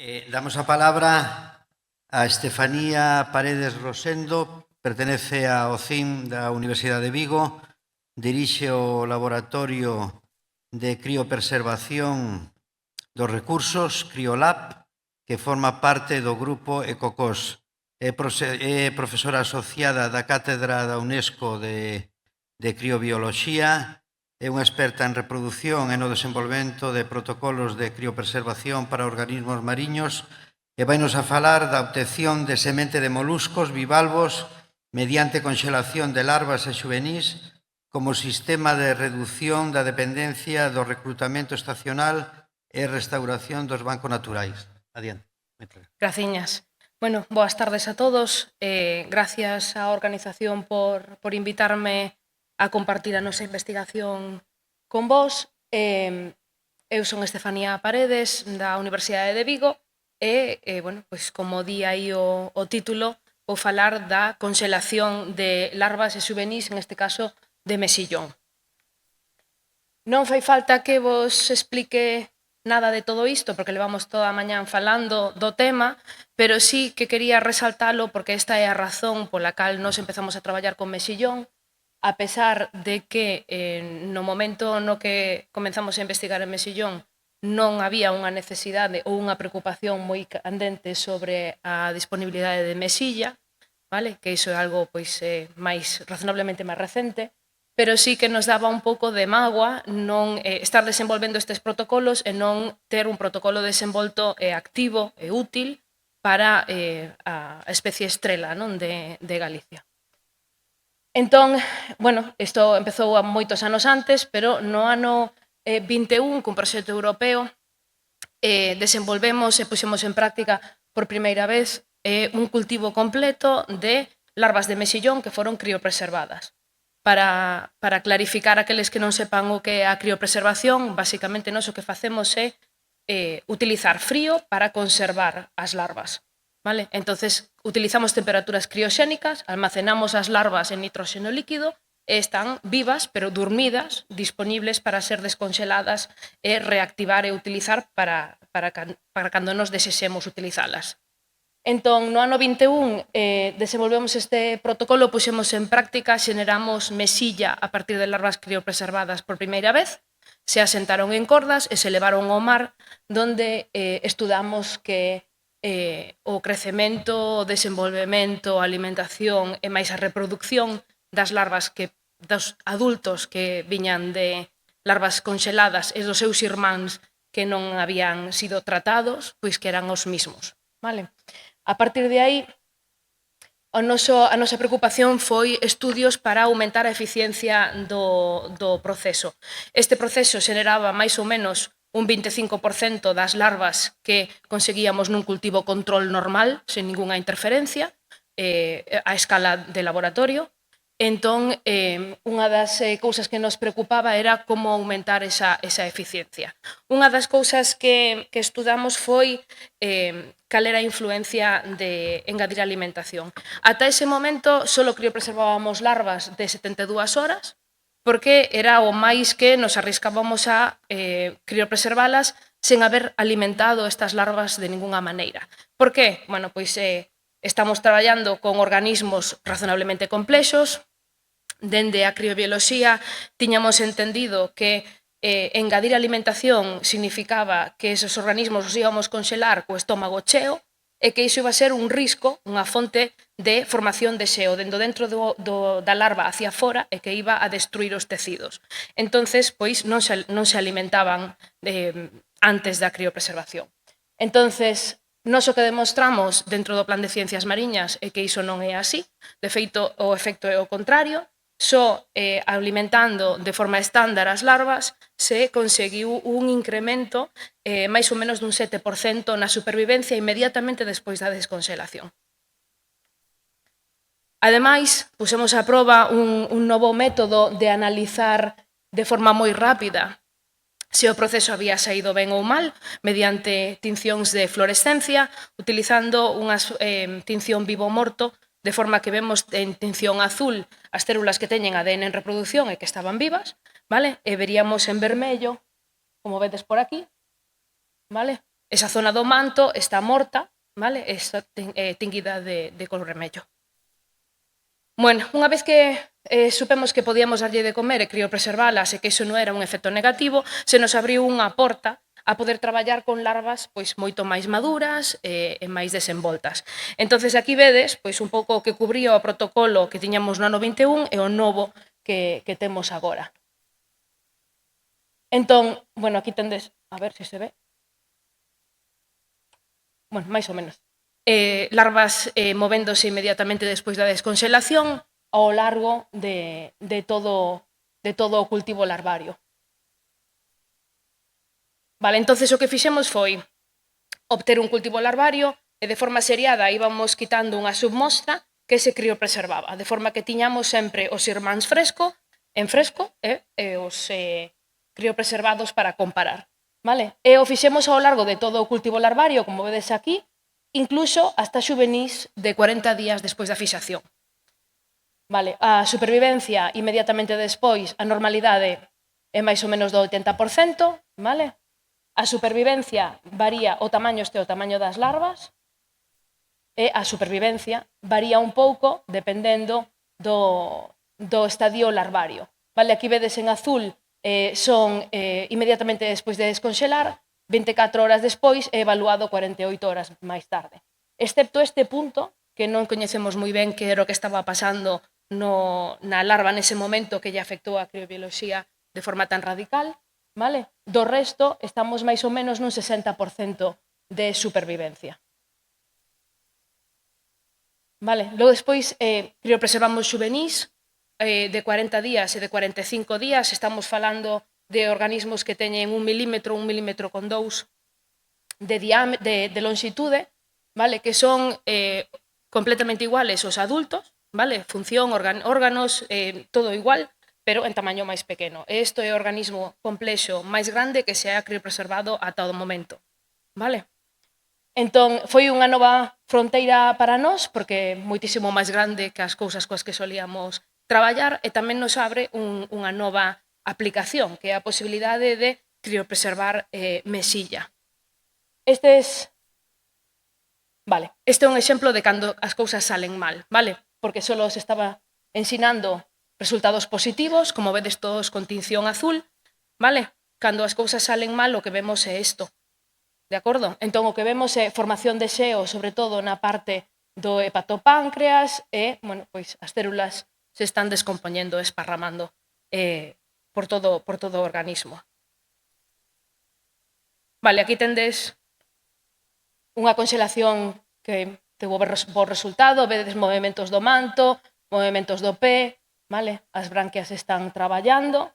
Damos a palabra a Estefanía Paredes Rosendo, pertenece ao CIM da Universidade de Vigo, dirixe o Laboratorio de Criopreservación dos Recursos, Criolab, que forma parte do grupo ECOCOS. É profesora asociada da Cátedra da UNESCO de Criobioloxía, é unha experta en reproducción e no desenvolvemento de protocolos de criopreservación para organismos mariños e vainos a falar da obtención de semente de moluscos bivalvos mediante conxelación de larvas e xuvenís como sistema de reducción da dependencia do reclutamento estacional e restauración dos bancos naturais. Adiante. Graciñas. Bueno, boas tardes a todos. Gracias á organización por invitarme a compartir a nosa investigación con vos. Eu son Estefanía Paredes, da Universidade de Vigo, e, bueno, pois, como di aí o título, vou falar da conxelación de larvas e xuvenís, en este caso, de mexillón. Non fai falta que vos explique nada de todo isto, porque levamos toda a mañán falando do tema, pero sí que quería resaltalo porque esta é a razón pola cal nos empezamos a traballar con mexillón, a pesar de que no momento no que comenzamos a investigar en mexillón non había unha necesidade ou unha preocupación moi candente sobre a disponibilidade de mexilla, vale? Que iso é algo pois máis razonablemente máis recente, pero sí que nos daba un pouco de mágoa non estar desenvolvendo estes protocolos e non ter un protocolo desenvolto e activo e útil para a especie estrela non de Galicia. Entón, bueno, isto empezou a moitos anos antes, pero no ano 21, cun proxecto europeo, desenvolvemos e puxemos en práctica por primeira vez un cultivo completo de larvas de mexillón que foron criopreservadas. Para clarificar aqueles que non sepan o que é a criopreservación, basicamente nós o que facemos é utilizar frío para conservar as larvas. Vale? Entonces, utilizamos temperaturas crioxénicas, almacenamos as larvas en nitróxeno líquido e están vivas, pero dormidas, disponibles para ser desconxeladas e reactivar e utilizar para cando nos desexemos utilizalas. Entón, no ano 21, desenvolvemos este protocolo, puxemos en práctica, xeneramos mexilla a partir de larvas criopreservadas por primeira vez, se asentaron en cordas e se levaron ao mar, donde estudamos que o crecemento, o desenvolvemento, a alimentación e máis a reproducción das larvas dos adultos que viñan de larvas conxeladas e dos seus irmáns que non habían sido tratados, pois que eran os mismos. Vale? A partir de aí, a nosa preocupación foi estudios para aumentar a eficiencia do proceso. Este proceso xeneraba máis ou menos un 25% das larvas que conseguíamos nun cultivo control normal, sen ningunha interferencia, a escala de laboratorio. Entón, unha das cousas que nos preocupaba era como aumentar esa eficiencia. Unha das cousas que estudamos foi cal era a influencia de engadir alimentación. Ata ese momento, só criopreservábamos larvas de 72 horas, porque era o máis que nos arriscábamos a criopreservalas sen haber alimentado estas larvas de ningunha maneira. Por que? Bueno, pois estamos traballando con organismos razonablemente complexos. Dende a criobioloxía tiñamos entendido que engadir alimentación significaba que esos organismos os íbamos conxelar co estómago cheo e que iso iba a ser un risco, unha fonte de formación de xeo dentro da larva hacia fora e que iba a destruir os tecidos. Entonces, pois, non se alimentaban antes da criopreservación. Entonces, nós o que demostramos dentro do Plan de Ciencias Mariñas é que iso non é así. De feito, o efecto é o contrario. Só alimentando de forma estándar as larvas se conseguiu un incremento máis ou menos dun 7% na supervivencia inmediatamente despois da desconxelación. Ademais, pusemos a proba un novo método de analizar de forma moi rápida se o proceso había saído ben ou mal mediante tincións de fluorescencia, utilizando unha tinción vivo-morto, de forma que vemos en tinción azul as células que teñen ADN en reproducción e que estaban vivas, vale? E veríamos en vermello, como vedes por aquí, vale? Esa zona do manto está morta, vale? Está tinguida de color remello. Bueno, unha vez que supemos que podíamos darlle de comer e criopreservalas e que iso non era un efecto negativo, se nos abriu unha porta a poder traballar con larvas pois moito máis maduras e máis desenvoltas. Entonces aquí vedes pois un pouco o que cubría o protocolo que tiñamos no ano 21 e o novo que temos agora. Entón, bueno, aquí tendes, a ver se ve. Bueno, máis ou menos. Larvas movéndose inmediatamente despois da descongelación ao largo de todo o cultivo larvario. Vale, entonces o que fixemos foi obter un cultivo larvario e de forma seriada íbamos quitando unha submostra que se criopreservaba, de forma que tiñamos sempre os irmáns en fresco e os criopreservados para comparar. Vale? E o fixemos ao largo de todo o cultivo larvario, como vedes aquí, incluso hasta xuvenís de 40 días despois da fixación. Vale, a supervivencia inmediatamente despois, a normalidade é máis ou menos do 80%, vale? A supervivencia varía, o tamaño o tamaño das larvas, e a supervivencia varía un pouco dependendo do estadio larvario. Vale, aquí vedes en azul son inmediatamente despois de desconxelar, 24 horas despois e evaluado 48 horas máis tarde. Excepto este punto, que non coñecemos moi ben que era o que estaba pasando na larva nese momento que lle afectou a criobioloxía de forma tan radical, vale? Do resto, estamos máis ou menos nun 60% de supervivencia. Vale, logo despois criopreservamos xuvenís, de 40 días e de 45 días, estamos falando de organismos que teñen 1 milímetro con 2 de longitude, vale? Que son completamente iguales aos adultos, vale? Función, órganos, todo igual, pero en tamaño máis pequeno. Isto é o organismo complexo máis grande que se ha criopreservado ata o momento, vale? Entón, foi unha nova fronteira para nós, porque é moitísimo máis grande que as cousas coas que solíamos traballar e tamén nos abre unha nova aplicación, que é a posibilidade de criopreservar mesilla. Este é un exemplo de cando as cousas salen mal, vale? Porque só os estaba ensinando resultados positivos, como vedes todos con tinción azul, vale? Cando as cousas salen mal, o que vemos é isto, de acordo? Entón, o que vemos é formación de xeo, sobre todo na parte do hepatopáncreas e, bueno, pois as células se están descompoñendo, esparramando por todo o organismo. Vale, aquí tendes unha conxelación que teve bo resultado, vedes movimentos do manto, movimentos do pé, vale? As branquias están traballando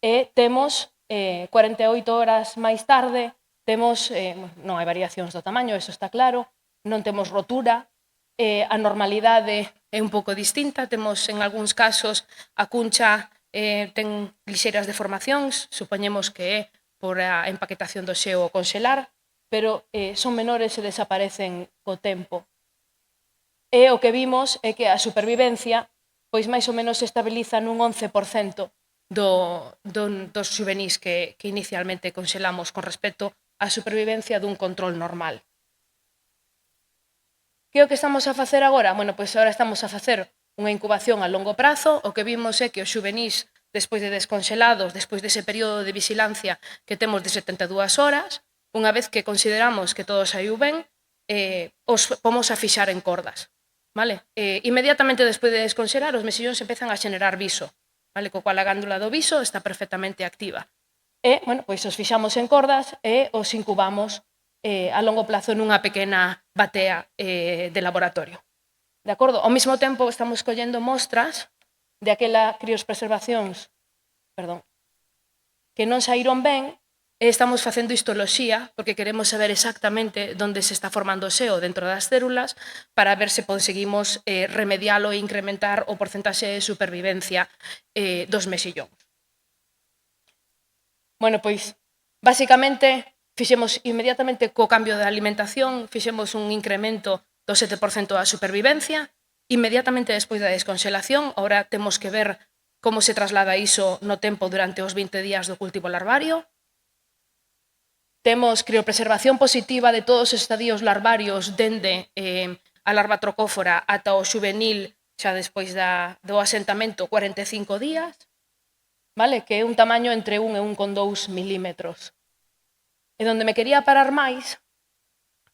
e temos 48 horas máis tarde, temos, non hai variacións do tamaño, eso está claro, non temos rotura, a normalidade é un pouco distinta, temos en algúns casos a cuncha ten lixeiras deformacións, supoñemos que é por a empaquetación do xeo ao conxelar, pero son menores e desaparecen co tempo. E o que vimos é que a supervivencia pois máis ou menos se estabiliza nun 11% dos xuvenís que inicialmente conxelamos con respecto á supervivencia dun control normal. Que é o que estamos a facer agora? Bueno, pois agora estamos a facer unha incubación a longo prazo. O que vimos é que os xuvenís, despois de desconxelados, despois dese período de vigilancia que temos de 72 horas, unha vez que consideramos que todo saiu ben, os pomos a fixar en cordas. Vale? Inmediatamente despois de desconxelar, os mexillóns empezan a xenerar viso, vale? Co cual a gándula do viso está perfectamente activa. E, bueno, pois os fixamos en cordas e os incubamos a longo plazo nunha pequena batea de laboratorio. De acordo? Ao mesmo tempo estamos collendo mostras de aquela criospreservacións, que non saíron ben e estamos facendo histoloxía porque queremos saber exactamente onde se está formando o xeo dentro das células para ver se conseguimos remedialo e incrementar o porcentaxe de supervivencia dos mexillóns. Bueno, pois, basicamente, fixemos inmediatamente co cambio de alimentación, fixemos un incremento do 7% da supervivencia, inmediatamente despois da desconxelación, agora temos que ver como se traslada iso no tempo durante os 20 días do cultivo larvario. Temos criopreservación positiva de todos os estadios larvarios dende a larva trocófora ata o juvenil xa despois do asentamento 45 días, vale? Que é un tamaño entre 1 e 1,2 milímetros. E onde me quería parar máis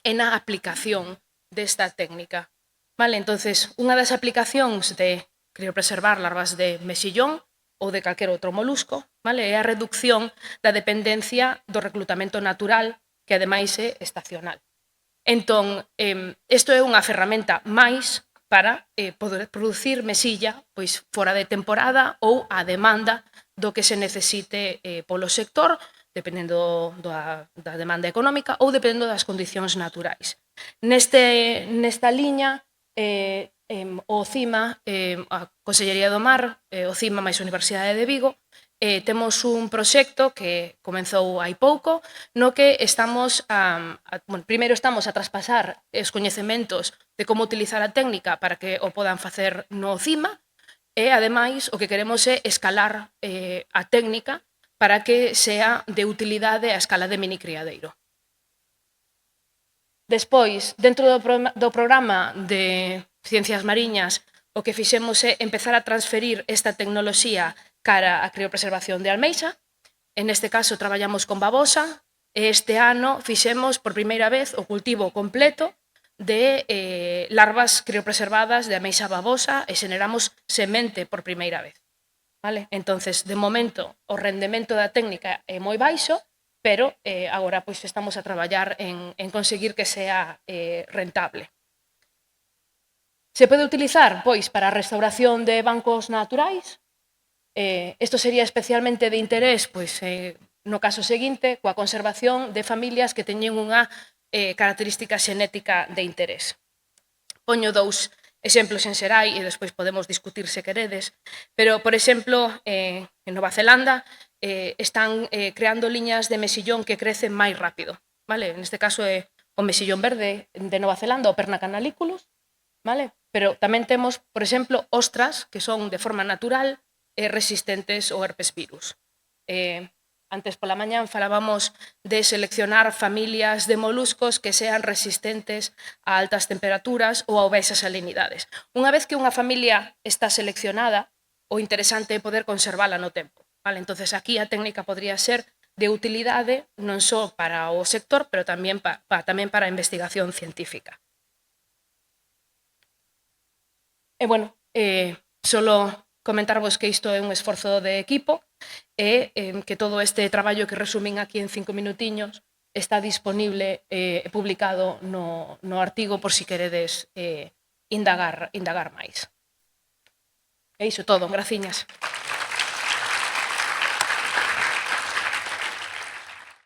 é na aplicación desta técnica. Vale? Entonces, unha das aplicacións de criopreservar larvas de mexillón ou de calquer outro molusco, vale? É a reducción da dependencia do reclutamento natural, que ademais é estacional. Entón, isto é unha ferramenta máis para poder producir mesilla pois fora de temporada ou a demanda do que se necesite polo sector, dependendo da demanda económica ou dependendo das condicións naturais. Nesta liña, o CIMA, a Consellería do Mar, o CIMA máis a Universidade de Vigo, temos un proxecto que comezou hai pouco, no que estamos primeiro estamos a traspasar os coñecementos de como utilizar a técnica para que o podan facer no CIMA, e, ademais, o que queremos é escalar a técnica para que sea de utilidade a escala de minicriadeiro. Despois, dentro do programa de Ciencias Mariñas, o que fixemos é empezar a transferir esta tecnoloxía cara á criopreservación de almeixa. En este caso, traballamos con babosa, e este ano fixemos por primeira vez o cultivo completo de larvas criopreservadas de ameixa babosa e xeneramos semente por primeira vez. Vale? Entonces, de momento, o rendemento da técnica é moi baixo, pero agora pois estamos a traballar en conseguir que sea rentable. Se pode utilizar pois para a restauración de bancos naturais. Isto sería especialmente de interés pois, no caso seguinte, coa conservación de familias que teñen unha característica xenética de interés. Poño dous exemplos en xerai e despois podemos discutir se queredes, pero, por exemplo, en Nova Zelanda están creando liñas de mexillón que crecen máis rápido. Vale? Neste caso é o mexillón verde de Nova Zelanda, o Perna canaliculus, vale? Pero tamén temos, por exemplo, ostras que son de forma natural resistentes ao herpes virus. Antes pola mañán falábamos de seleccionar familias de moluscos que sean resistentes a altas temperaturas ou a baixas salinidades. Unha vez que unha familia está seleccionada, o interesante é poder conservala no tempo. Vale? Entonces, aquí a técnica podría ser de utilidade non só para o sector, pero tamén para a investigación científica. E, bueno, solo comentarvos que isto é un esforzo de equipo e que todo este traballo que resumín aquí en 5 minutiños está disponible e publicado no artigo por si queredes indagar máis. E iso todo, graciñas.